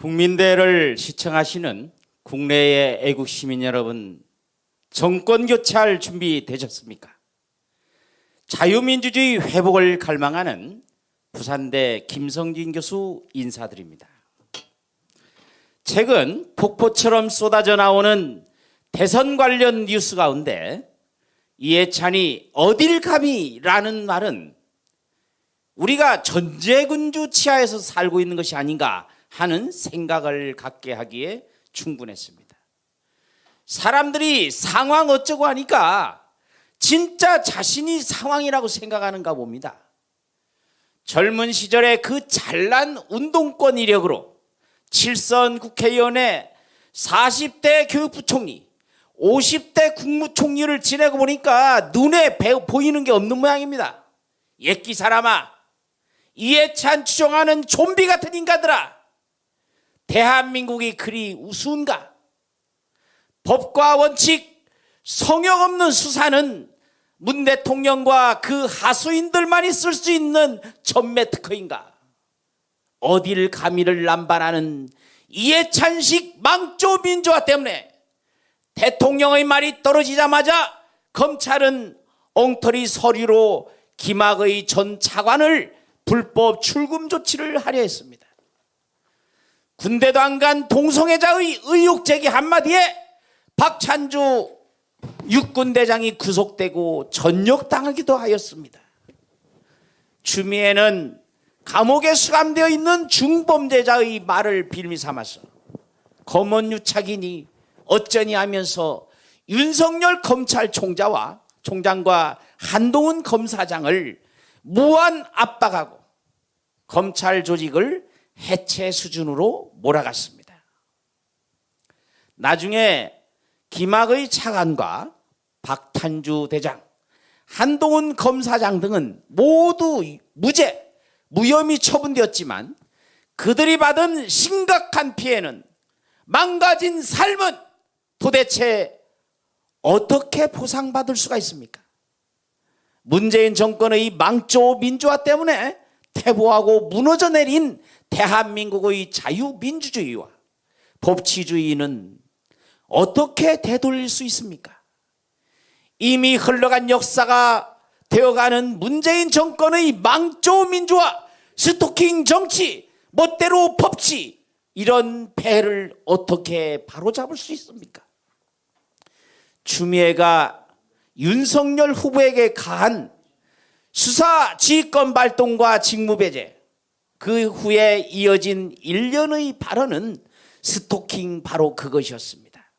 국민대를 시청하시는 국내의 애국 시민 여러분, 정권 교체할 준비 되셨습니까? 자유민주주의 회복을 갈망하는 부산대 김성진 교수 인사드립니다. 최근 폭포처럼 쏟아져 나오는 대선 관련 뉴스 가운데 이해찬이 어딜 감히 라는 말은 우리가 전제군주 치하에서 살고 있는 것이 아닌가 하는 생각을 갖게 하기에 충분했습니다. 사람들이 상황 어쩌고 하니까 진짜 자신이 상황이라고 생각하는가 봅니다. 젊은 시절에 그 잘난 운동권 이력으로 7선 국회의원에 40대 교육부총리, 50대 국무총리를 지내고 보니까 눈에 보이는 게 없는 모양입니다. 옛기 사람아, 이해찬 추종하는 좀비 같은 인간들아, 대한민국이 그리 우스운가? 법과 원칙, 성역 없는 수사는 문 대통령과 그 하수인들만이 쓸 수 있는 전매 특허인가? 어딜 감히를 남발하는 이해찬식 망조 민주화 때문에 대통령의 말이 떨어지자마자 검찰은 엉터리 서류로 김학의 전 차관을 불법 출금 조치를 하려 했습니다. 군대도 안 간 동성애자의 의혹 제기 한마디에 박찬주 육군대장이 구속되고 전역당하기도 하였습니다. 추미애는 감옥에 수감되어 있는 중범죄자의 말을 빌미 삼아서 검언유착이니 어쩌니 하면서 윤석열 검찰총장과 한동훈 검사장을 무한 압박하고 검찰 조직을 해체 수준으로 몰아갔습니다. 나중에 김학의 차관과 박탄주 대장, 한동훈 검사장 등은 모두 무혐의 처분되었지만 그들이 받은 심각한 피해는, 망가진 삶은 도대체 어떻게 보상받을 수가 있습니까? 문재인 정권의 망조 민주화 때문에 퇴보하고 무너져 내린 대한민국의 자유민주주의와 법치주의는 어떻게 되돌릴 수 있습니까? 이미 흘러간 역사가 되어가는 문재인 정권의 망조 민주화, 스토킹 정치, 멋대로 법치, 이런 폐해를 어떻게 바로잡을 수 있습니까? 추미애가 윤석열 후보에게 가한 수사 지휘권 발동과 직무배제, 그 후에 이어진 일련의 발언은 스토킹 바로 그것이었습니다.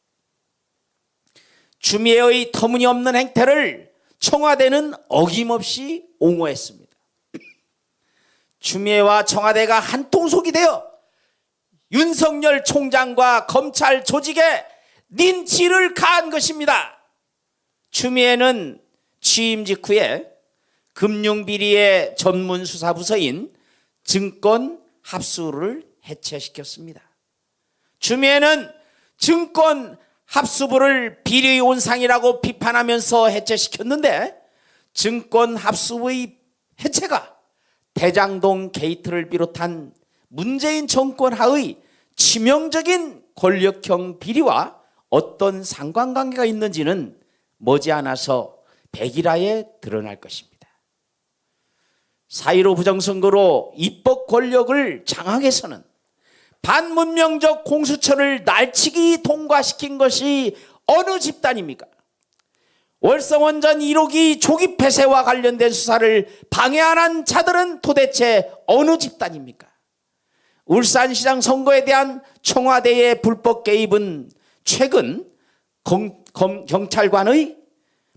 추미애의 터무니없는 행태를 청와대는 어김없이 옹호했습니다. 추미애와 청와대가 한통속이 되어 윤석열 총장과 검찰 조직에 린치를 가한 것입니다. 추미애는 취임 직후에 금융비리의 전문 수사부서인 증권합수를 해체시켰습니다. 추미애는 증권합수부를 비리의 온상이라고 비판하면서 해체시켰는데, 증권합수부의 해체가 대장동 게이트를 비롯한 문재인 정권 하의 치명적인 권력형 비리와 어떤 상관관계가 있는지는 머지않아서 백일하에 드러날 것입니다. 4.15 부정선거로 입법 권력을 장악해서는 반문명적 공수처를 날치기 통과시킨 것이 어느 집단입니까? 월성원전 1호기 조기 폐쇄와 관련된 수사를 방해하는 자들은 도대체 어느 집단입니까? 울산시장 선거에 대한 청와대의 불법 개입은 최근 경찰관의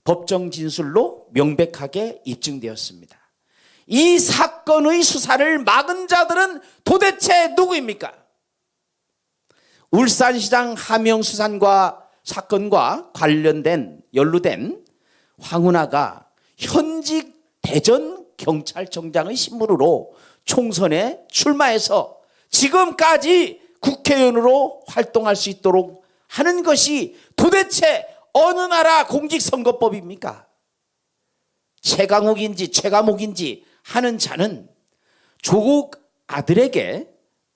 법정 진술로 명백하게 입증되었습니다. 이 사건의 수사를 막은 자들은 도대체 누구입니까? 울산시장 하명수산과 사건과 연루된 황운하가 현직 대전 경찰청장의 신분으로 총선에 출마해서 지금까지 국회의원으로 활동할 수 있도록 하는 것이 도대체 어느 나라 공직선거법입니까? 최강욱인지 최감욱인지 하는 자는 조국 아들에게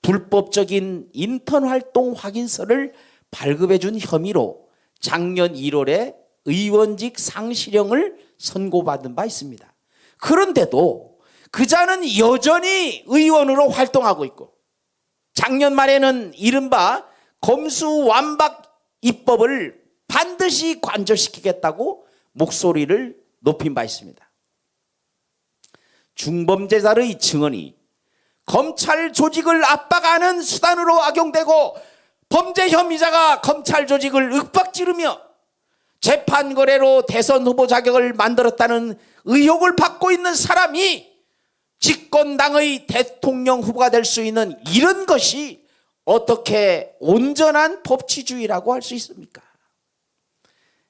불법적인 인턴 활동 확인서를 발급해 준 혐의로 작년 1월에 의원직 상실형을 선고받은 바 있습니다. 그런데도 그자는 여전히 의원으로 활동하고 있고, 작년 말에는 이른바 검수완박 입법을 반드시 관철시키겠다고 목소리를 높인 바 있습니다. 중범죄자의 증언이 검찰 조직을 압박하는 수단으로 악용되고, 범죄 혐의자가 검찰 조직을 윽박지르며 재판 거래로 대선 후보 자격을 만들었다는 의혹을 받고 있는 사람이 집권당의 대통령 후보가 될 수 있는 이런 것이 어떻게 온전한 법치주의라고 할 수 있습니까?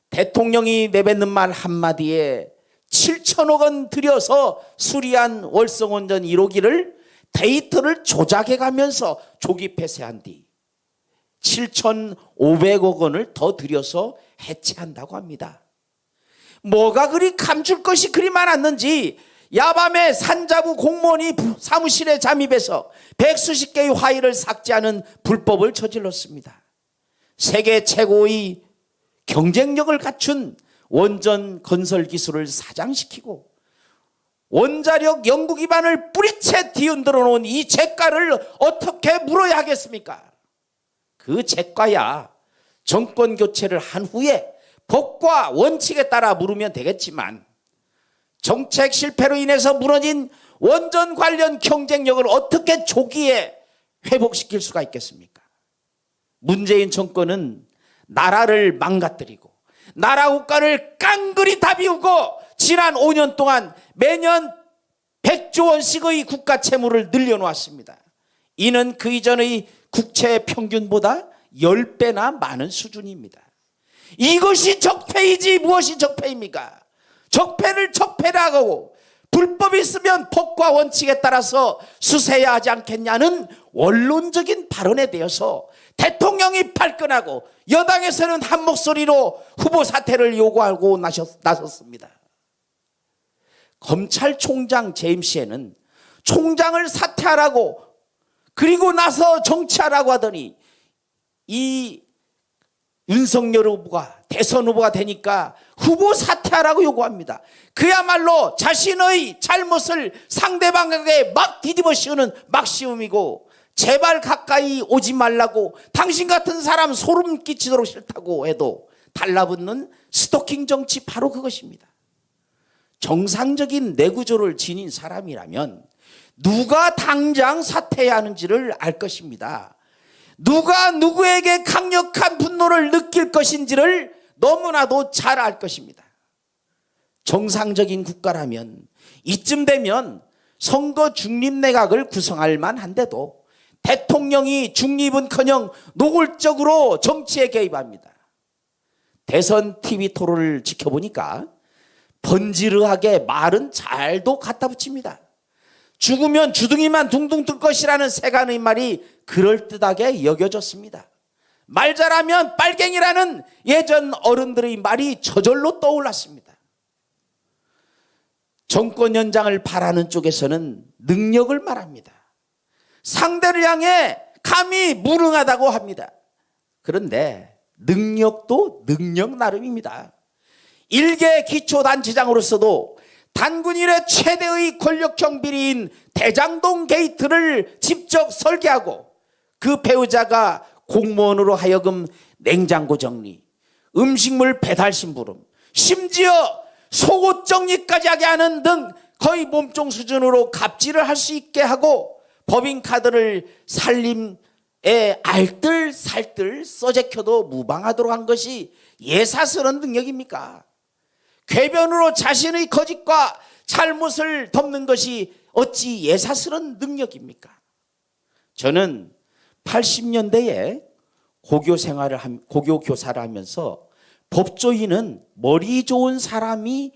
대통령이 내뱉는 말 한마디에 7천억 원 들여서 수리한 월성원전 1호기를 데이터를 조작해가면서 조기 폐쇄한 뒤 7,500억 원을 더 들여서 해체한다고 합니다. 뭐가 그리 감출 것이 그리 많았는지 야밤에 산자부 공무원이 사무실에 잠입해서 백수십 개의 파일을 삭제하는 불법을 저질렀습니다. 세계 최고의 경쟁력을 갖춘 원전 건설 기술을 사장시키고 원자력 연구 기반을 뿌리채 뒤흔들어 놓은 이 재가를 어떻게 물어야 하겠습니까? 그 재가야 정권 교체를 한 후에 법과 원칙에 따라 물으면 되겠지만, 정책 실패로 인해서 무너진 원전 관련 경쟁력을 어떻게 조기에 회복시킬 수가 있겠습니까? 문재인 정권은 나라를 망가뜨리고 나라 국가를 깡그리 다 비우고 지난 5년 동안 매년 100조 원씩의 국가 채무를 늘려놓았습니다. 이는 그 이전의 국채 평균보다 10배나 많은 수준입니다. 이것이 적폐이지 무엇이 적폐입니까? 적폐를 적폐라고 하고 불법이 있으면 법과 원칙에 따라서 수세해야 하지 않겠냐는 원론적인 발언에 대해서 대통령이 발끈하고 여당에서는 한 목소리로 후보 사퇴를 요구하고 나섰습니다. 검찰총장 재임 시에는 총장을 사퇴하라고, 그리고 나서 정치하라고 하더니 이 윤석열 후보가 대선 후보가 되니까 후보 사퇴하라고 요구합니다. 그야말로 자신의 잘못을 상대방에게 막 뒤집어 씌우는 막씌움이고, 제발 가까이 오지 말라고, 당신 같은 사람 소름 끼치도록 싫다고 해도 달라붙는 스토킹 정치, 바로 그것입니다. 정상적인 내구조를 지닌 사람이라면 누가 당장 사퇴해야 하는지를 알 것입니다. 누가 누구에게 강력한 분노를 느낄 것인지를 너무나도 잘 알 것입니다. 정상적인 국가라면 이쯤 되면 선거 중립내각을 구성할 만한데도 대통령이 중립은커녕 노골적으로 정치에 개입합니다. 대선 TV 토론을 지켜보니까 번지르하게 말은 잘도 갖다 붙입니다. 죽으면 주둥이만 둥둥 뜰 것이라는 세간의 말이 그럴듯하게 여겨졌습니다. 말 잘하면 빨갱이라는 예전 어른들의 말이 저절로 떠올랐습니다. 정권 연장을 바라는 쪽에서는 능력을 말합니다. 상대를 향해 감히 무능하다고 합니다. 그런데 능력도 능력 나름입니다. 일개 기초단체장으로서도 단군 이래 최대의 권력형 비리인 대장동 게이트를 직접 설계하고, 그 배우자가 공무원으로 하여금 냉장고 정리, 음식물 배달 심부름, 심지어 속옷 정리까지 하게 하는 등 거의 몸종 수준으로 갑질을 할 수 있게 하고, 법인카드를 살림에 알뜰살뜰 써제켜도 무방하도록 한 것이 예사스러운 능력입니까? 궤변으로 자신의 거짓과 잘못을 덮는 것이 어찌 예사스러운 능력입니까? 저는 80년대에 고교 교사를 하면서 법조인은 머리 좋은 사람이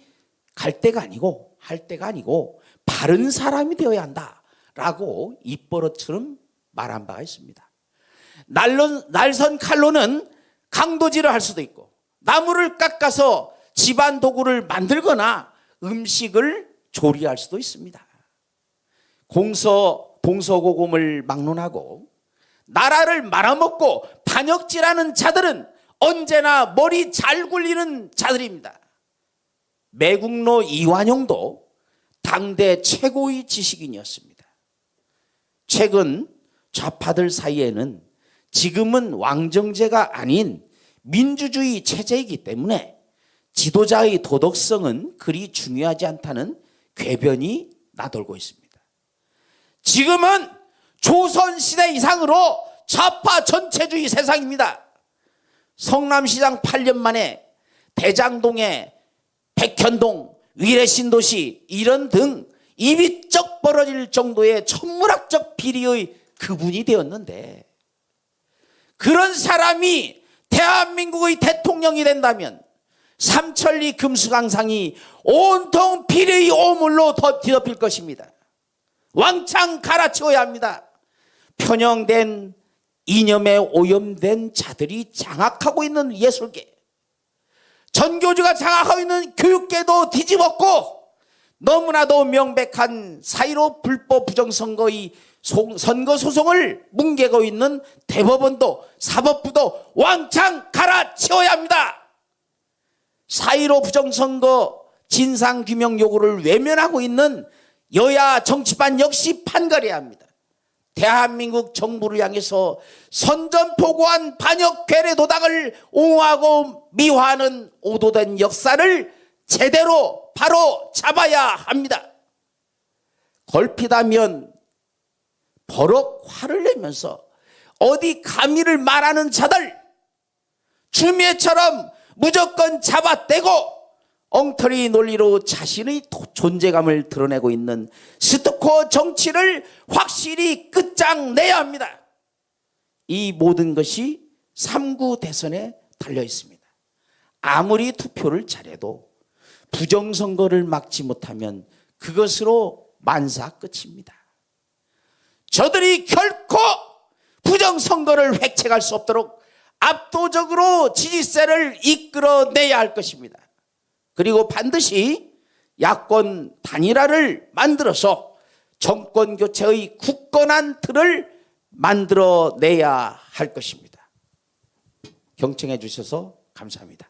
갈 때가 아니고 할 때가 아니고 바른 사람이 되어야 한다라고 입버릇처럼 말한 바가 있습니다. 날선 칼로는 강도질을 할 수도 있고, 나무를 깎아서 집안 도구를 만들거나 음식을 조리할 수도 있습니다. 동서고금을 막론하고 나라를 말아먹고 반역질하는 자들은 언제나 머리 잘 굴리는 자들입니다. 매국노 이완용도 당대 최고의 지식인이었습니다. 최근 좌파들 사이에는 지금은 왕정제가 아닌 민주주의 체제이기 때문에 지도자의 도덕성은 그리 중요하지 않다는 궤변이 나돌고 있습니다. 지금은 조선시대 이상으로 좌파 전체주의 세상입니다. 성남시장 8년 만에 대장동에 백현동, 위례신도시 이런 등 입이 쩍 벌어질 정도의 천문학적 비리의 그분이 되었는데, 그런 사람이 대한민국의 대통령이 된다면 삼천리 금수강상이 온통 비리의 오물로 뒤덮일 것입니다. 왕창 갈아치워야 합니다. 편향된 이념에 오염된 자들이 장악하고 있는 예술계, 전교조가 장악하고 있는 교육계도 뒤집었고, 너무나도 명백한 4.15 불법 부정선거의 선거소송을 뭉개고 있는 대법원도 사법부도 왕창 갈아치워야 합니다. 4.15 부정선거 진상규명 요구를 외면하고 있는 여야 정치반 역시 판가려야 합니다. 대한민국 정부를 향해서 선전포고한 반역 괴뢰 도당을 옹호하고 미화하는 오도된 역사를 제대로 바로 잡아야 합니다. 걸핏하면 버럭 화를 내면서 어디 감히를 말하는 자들, 추미애처럼 무조건 잡아떼고 엉터리 논리로 자신의 존재감을 드러내고 있는 스토커 정치를 확실히 끝장내야 합니다. 이 모든 것이 3구 대선에 달려 있습니다. 아무리 투표를 잘해도 부정선거를 막지 못하면 그것으로 만사 끝입니다. 저들이 결코 부정선거를 획책할 수 없도록 압도적으로 지지세를 이끌어내야 할 것입니다. 그리고 반드시 야권 단일화를 만들어서 정권 교체의 굳건한 틀을 만들어내야 할 것입니다. 경청해 주셔서 감사합니다.